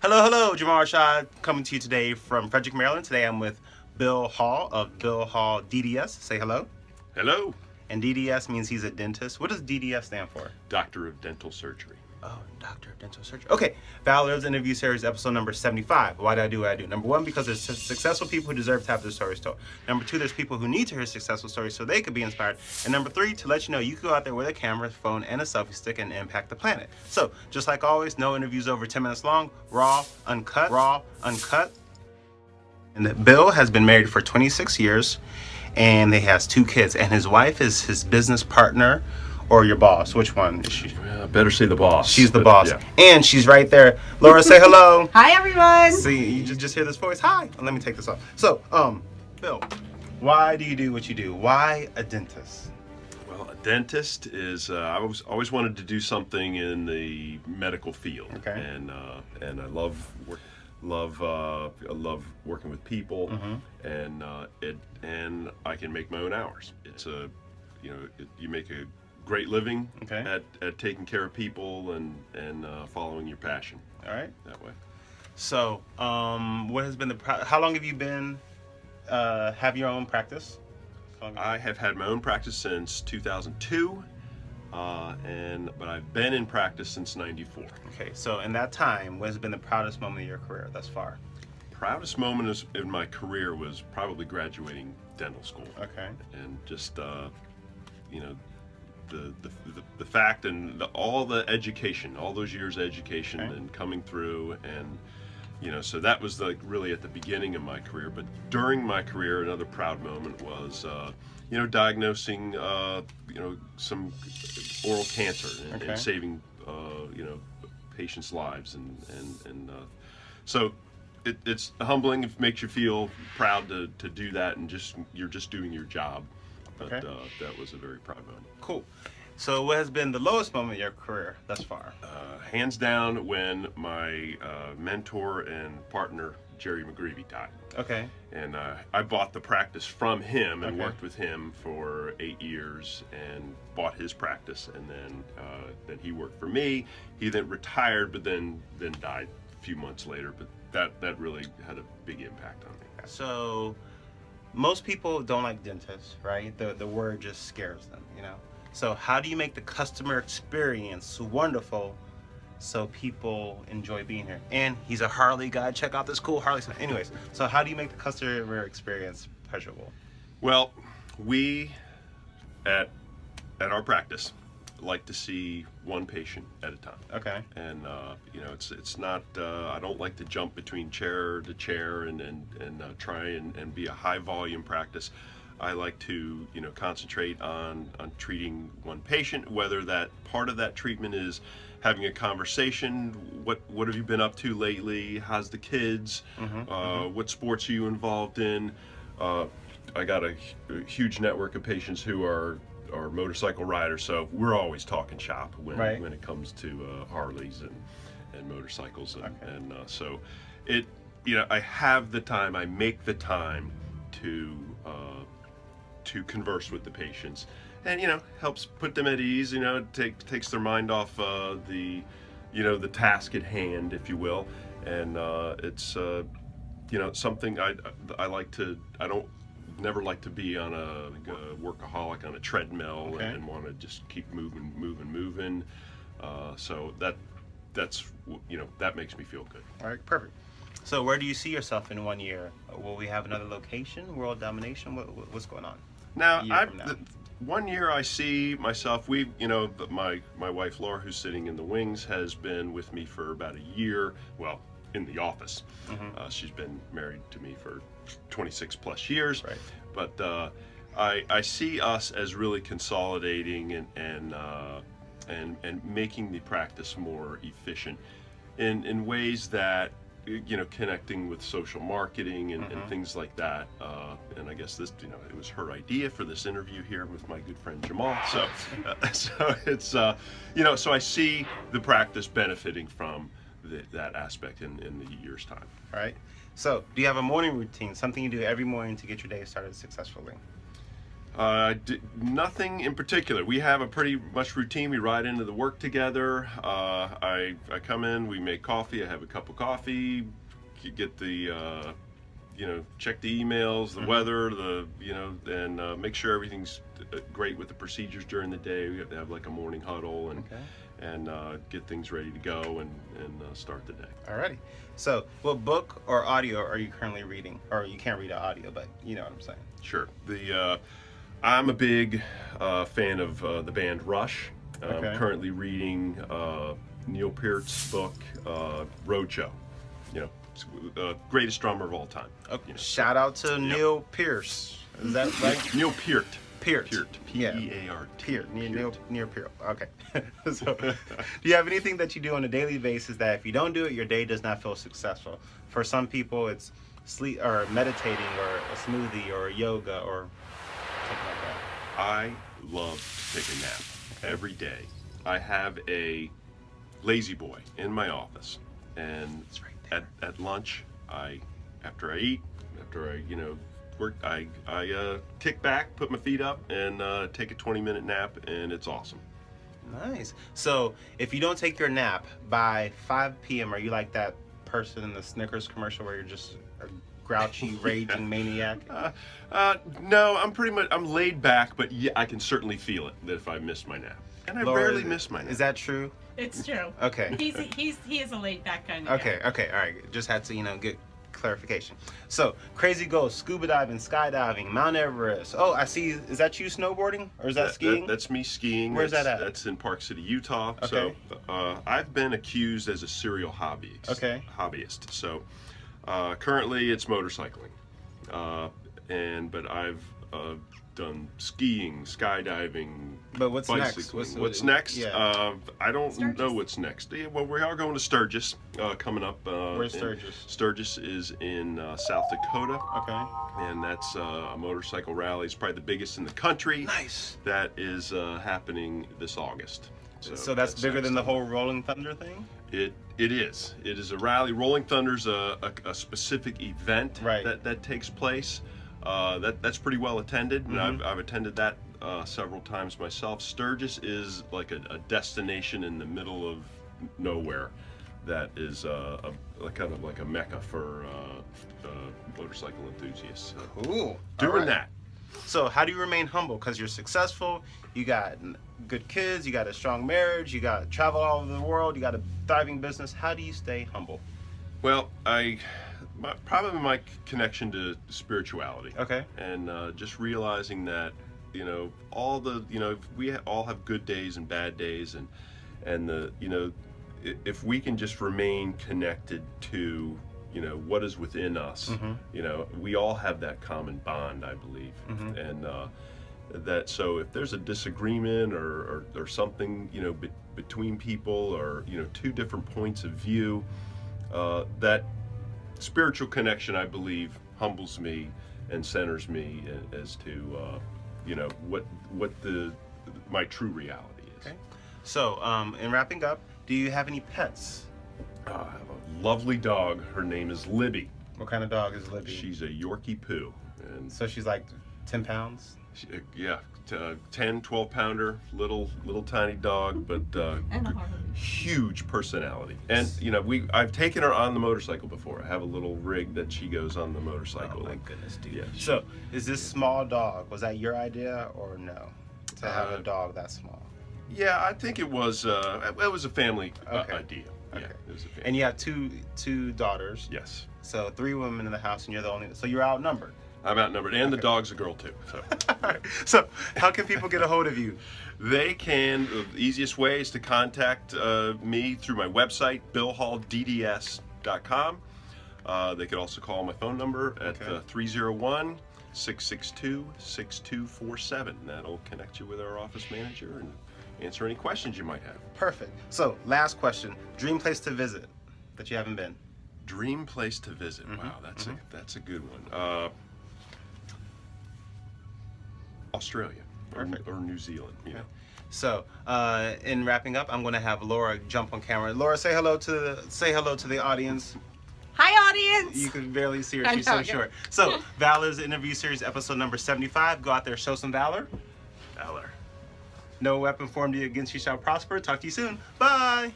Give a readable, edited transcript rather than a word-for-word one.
Hello, Jamal Rashad coming to you today from Frederick, Maryland. Today I'm with Bill Hall of Bill Hall DDS. Say hello. Hello. And DDS means he's a dentist. What does DDS stand for? Doctor of Dental Surgery. Oh, Doctor of Dental Surgery. Okay, ValorLives interview series episode number 75. Why do I do what I do? Number one, because there's successful people who deserve to have their stories told. Number two, there's people who need to hear successful stories so they could be inspired. And number three, to let you know you can go out there with a camera, phone, and a selfie stick and impact the planet. So, just like always, no interviews over 10 minutes long, raw, uncut. And Bill has been married for 26 years, and he has 2 kids. And his wife is his business partner, or your boss. Which one is she? Better say the boss. She's the boss. Yeah. And she's right there. Laura, say hello. Hi, everyone. See, you just hear this voice. Hi. Let me take this off. So, Bill, why do you do what you do? Why a dentist? Well, a dentist is, I always wanted to do something in the medical field. Okay. And I love working with people, and I can make my own hours. It's you make a great living at taking care of people and following your passion. All right. That way. So, what has been how long have you been have your own practice? I have had my own practice since 2002, but I've been in practice since '94. Okay. So, in that time, what has been the proudest moment of your career thus far? Proudest moment in my career was probably graduating dental school. Okay. And just the fact and all the education, all those years of education and coming through, and so that was really at the beginning of my career. But during my career, another proud moment was diagnosing some oral cancer and saving patients' lives, and so it's humbling. It makes you feel proud to do that, and you're just doing your job. But that was a very proud moment. Cool. So what has been the lowest moment of your career thus far? Hands down, when my mentor and partner, Jerry McGreevy, died. Okay. And I bought the practice from him and worked with him for 8 years and bought his practice. And then he worked for me. He then retired, but then died a few months later. But that really had a big impact on me. So most people don't like dentists, right? The word just scares them, So how do you make the customer experience wonderful so people enjoy being here? And he's a Harley guy. Check out this cool Harley. Anyways, so how do you make the customer experience pleasurable? Well, we at our practice like to see one patient at a time. Okay. And it's not. I don't like to jump between chair to chair and try and be a high volume practice. I like to concentrate on treating one patient, whether that part of that treatment is having a conversation. What have you been up to lately? How's the kids? What sports are you involved in? I got a huge network of patients who are motorcycle riders, so we're always talking shop when it comes to Harleys and motorcycles, and so I have the time. I make the time to converse with the patients, and helps put them at ease. It takes their mind off the task at hand, if you will, and it's something I like to. I don't never like to be on a workaholic on a treadmill and want to just keep moving. So that's that makes me feel good. All right, perfect. So where do you see yourself in 1 year? Will we have another location, world domination? What's going on? Now, 1 year I see myself. My wife Laura, who's sitting in the wings, has been with me for about a year. Well, in the office, she's been married to me for 26 plus years. Right. But I see us as really consolidating and making the practice more efficient in ways that connecting with social marketing and things like that. And I guess this, it was her idea for this interview here with my good friend Jamal. So, so it's, so I see the practice benefiting from that aspect in the year's time. All right. So, do you have a morning routine, something you do every morning to get your day started successfully? Nothing in particular. We have a pretty much routine. We ride into the work together. I come in, we make coffee. I have a cup of coffee. You get the, check the emails, the weather, and make sure everything's great with the procedures during the day. We have to have like a morning huddle and get things ready to go and start the day. Alrighty. So, what book or audio are you currently reading? Or you can't read an audio, but you know what I'm saying. Sure. I'm a big fan of the band Rush. I'm currently reading Neil Peart's book, Roadshow. Greatest drummer of all time. Okay. Shout out to Neil Pierce. Is that right? Neil Peart. Peart. P-E-A-R-T. Peart. Near Peart. Okay. So, do you have anything that you do on a daily basis that if you don't do it, your day does not feel successful? For some people, it's sleep or meditating or a smoothie or yoga or something like that. I love to take a nap every day. I have a lazy boy in my office, and at lunch, after I eat, work, I kick back, put my feet up, and take a 20-minute nap, and it's awesome. Nice. So if you don't take your nap by 5 p.m., are you like that person in the Snickers commercial where you're just a grouchy, raging maniac? No, I'm laid back, but yeah, I can certainly feel it that if I miss my nap. And I rarely miss my nap. Is that true? It's true. Okay. He is a laid back kind of guy. Okay, all right. Just had to, get clarification. So, crazy goals, scuba diving, skydiving, Mount Everest. Oh, I see. Is that you snowboarding or is that skiing? That's me skiing. Where's that at? That's in Park City, Utah. Okay. So, I've been accused as a serial hobbyist. So, currently it's motorcycling. But I've done skiing, skydiving. But what's bicycling. next? What's next? Yeah. I don't know what's next. Yeah, well, we are going to Sturgis coming up. Where's Sturgis? Sturgis is in South Dakota. Okay. And that's a motorcycle rally. It's probably the biggest in the country. Nice. That is happening this August. So that's bigger than the whole Rolling Thunder thing? It is. It is a rally. Rolling Thunder's a specific event that takes place. That's pretty well attended, and I've attended that several times myself. Sturgis is like a destination in the middle of nowhere that is kind of like a mecca for motorcycle enthusiasts. Cool. Doing that. So how do you remain humble? Because you're successful, you got good kids, you got a strong marriage, you got travel all over the world, you got a thriving business. How do you stay humble? Well, probably my connection to spirituality. Okay. And just realizing that, we all have good days and bad days, and if we can just remain connected to, what is within us, we all have that common bond, I believe, and that so if there's a disagreement or something, between people or two different points of view, that spiritual connection, I believe, humbles me and centers me as to what my true reality is. Okay. So in wrapping up, do you have any pets? I have a lovely dog. Her name is Libby. What kind of dog is Libby? She's a Yorkie Poo. And so she's like 10 pounds? 10, 12 pounder, little tiny dog, but huge personality. And I've taken her on the motorcycle before. I have a little rig that she goes on the motorcycle. Oh my goodness, dude. Yeah, so is this small dog, was that your idea or no? To have a dog that small? Yeah, I think it was a family idea. Okay. Yeah, it was a family. And you have two daughters. Yes. So 3 women in the house and you're the only, so you're outnumbered. I'm outnumbered, and the dog's a girl too. So. So how can people get a hold of you? They can, the easiest way is to contact me through my website, billhalldds.com. They could also call my phone number at 301-662-6247. That'll connect you with our office manager and answer any questions you might have. Perfect. So last question, dream place to visit that you haven't been? Dream place to visit. Wow, that's a good one. Australia or New Zealand. Okay. So in wrapping up, I'm going to have Laura jump on camera. Laura, say hello to the audience. Hi, audience. You can barely see her. I She's know, so okay. short. So, Valor's interview series, episode number 75. Go out there, show some valor. Valor. No weapon formed against you shall prosper. Talk to you soon. Bye.